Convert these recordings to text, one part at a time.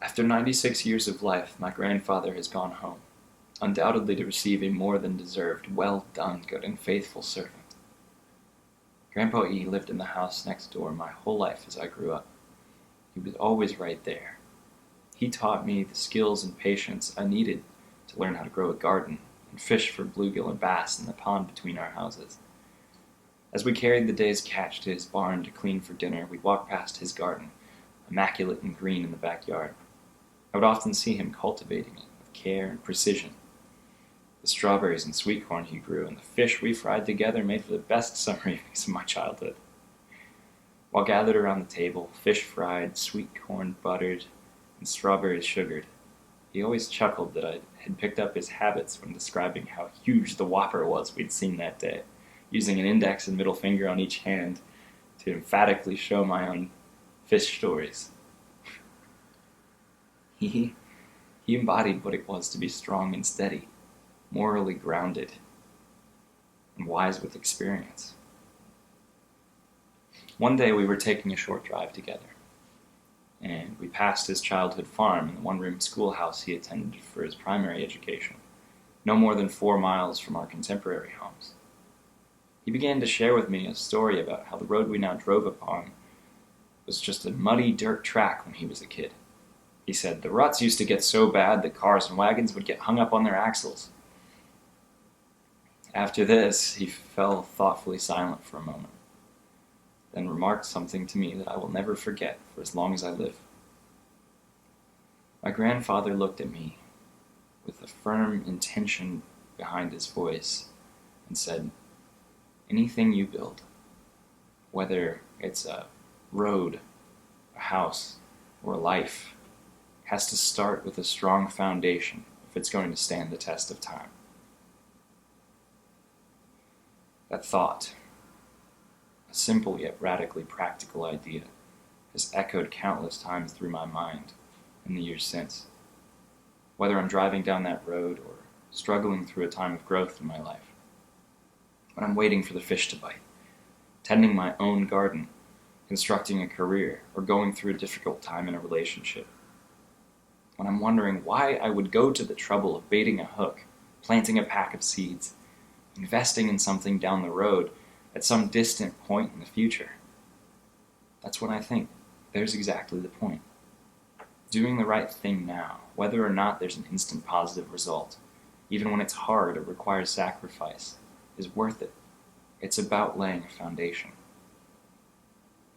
After 96 years of life, my grandfather has gone home, undoubtedly to receive a more than deserved, well done, good and faithful servant. Grandpa E lived in the house next door my whole life as I grew up. He was always right there. He taught me the skills and patience I needed to learn how to grow a garden and fish for bluegill and bass in the pond between our houses. As we carried the day's catch to his barn to clean for dinner, we'd walk past his garden, immaculate and green in the backyard. I would often see him cultivating it with care and precision. The strawberries and sweet corn he grew and the fish we fried together made for the best summer evenings of my childhood. While gathered around the table, fish fried, sweet corn buttered, and strawberries sugared, he always chuckled that I had picked up his habits when describing how huge the whopper was we'd seen that day, using an index and middle finger on each hand to emphatically show my own fish stories. He embodied what it was to be strong and steady, morally grounded, and wise with experience. One day we were taking a short drive together, and we passed his childhood farm and the one-room schoolhouse he attended for his primary education, no more than 4 miles from our contemporary homes. He began to share with me a story about how the road we now drove upon was just a muddy dirt track when he was a kid. He said the ruts used to get so bad that cars and wagons would get hung up on their axles. After this, he fell thoughtfully silent for a moment, then remarked something to me that I will never forget for as long as I live. My grandfather looked at me with a firm intention behind his voice and said, "Anything you build, whether it's a road, a house, or a life, has to start with a strong foundation if it's going to stand the test of time." That thought, a simple yet radically practical idea, has echoed countless times through my mind in the years since. Whether I'm driving down that road or struggling through a time of growth in my life, when I'm waiting for the fish to bite, tending my own garden, constructing a career, or going through a difficult time in a relationship, when I'm wondering why I would go to the trouble of baiting a hook, planting a pack of seeds, investing in something down the road at some distant point in the future. That's when I think there's exactly the point. Doing the right thing now, whether or not there's an instant positive result, even when it's hard or requires sacrifice, is worth it. It's about laying a foundation.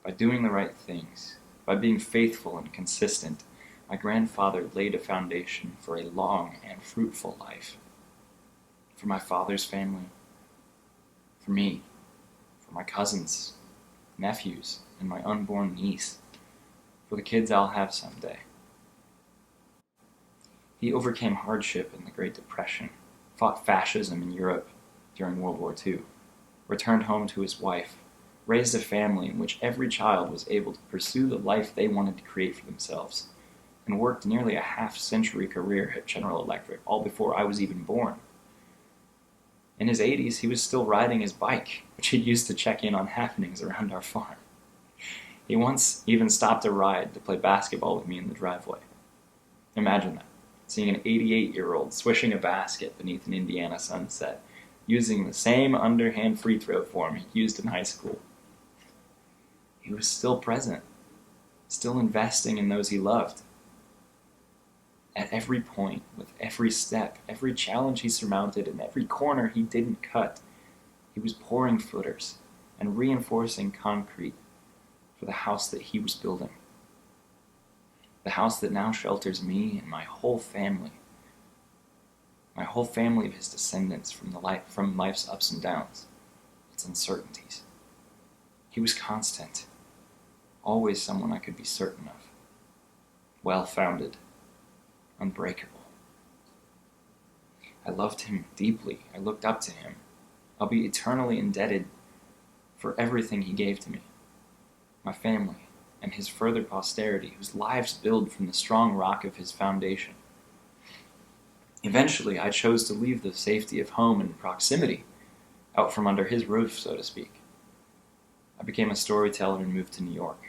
By doing the right things, by being faithful and consistent, my grandfather laid a foundation for a long and fruitful life. For my father's family, for me, for my cousins, nephews, and my unborn niece, for the kids I'll have someday. He overcame hardship in the Great Depression, fought fascism in Europe during World War II, returned home to his wife, raised a family in which every child was able to pursue the life they wanted to create for themselves, and worked nearly a half-century career at General Electric, all before I was even born. In his 80s, he was still riding his bike, which he'd used to check in on happenings around our farm. He once even stopped a ride to play basketball with me in the driveway. Imagine that, seeing an 88-year-old swishing a basket beneath an Indiana sunset, using the same underhand free throw form he used in high school. He was still present, still investing in those he loved. At every point, with every step, every challenge he surmounted, and every corner he didn't cut, he was pouring footers and reinforcing concrete for the house that he was building. The house that now shelters me and my whole family of his descendants from life's ups and downs, its uncertainties. He was constant, always someone I could be certain of, well-founded, unbreakable. I loved him deeply. I looked up to him. I'll be eternally indebted for everything he gave to me, my family, and his further posterity, whose lives build from the strong rock of his foundation. Eventually, I chose to leave the safety of home and proximity, out from under his roof, so to speak. I became a storyteller and moved to New York,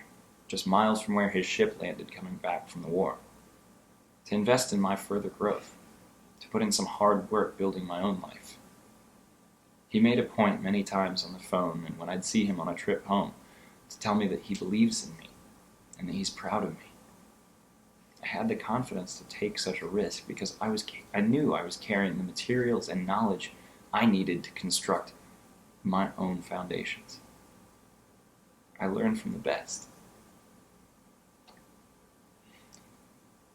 just miles from where his ship landed coming back from the war. to invest in my further growth, to put in some hard work building my own life. He made a point many times on the phone and when I'd see him on a trip home to tell me that he believes in me and that he's proud of me. I had the confidence to take such a risk because I knew I was carrying the materials and knowledge I needed to construct my own foundations. I learned from the best.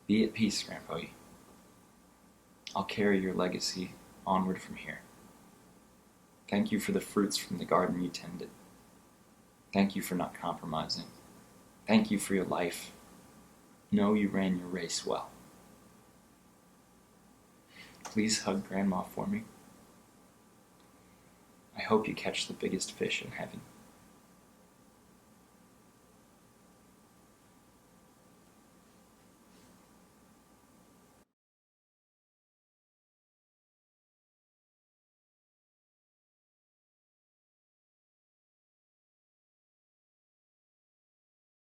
Be at peace, Grandpa. I'll carry your legacy onward from here. Thank you for the fruits from the garden you tended. Thank you for not compromising. Thank you for your life. Know you ran your race well. Please hug Grandma for me. I hope you catch the biggest fish in heaven.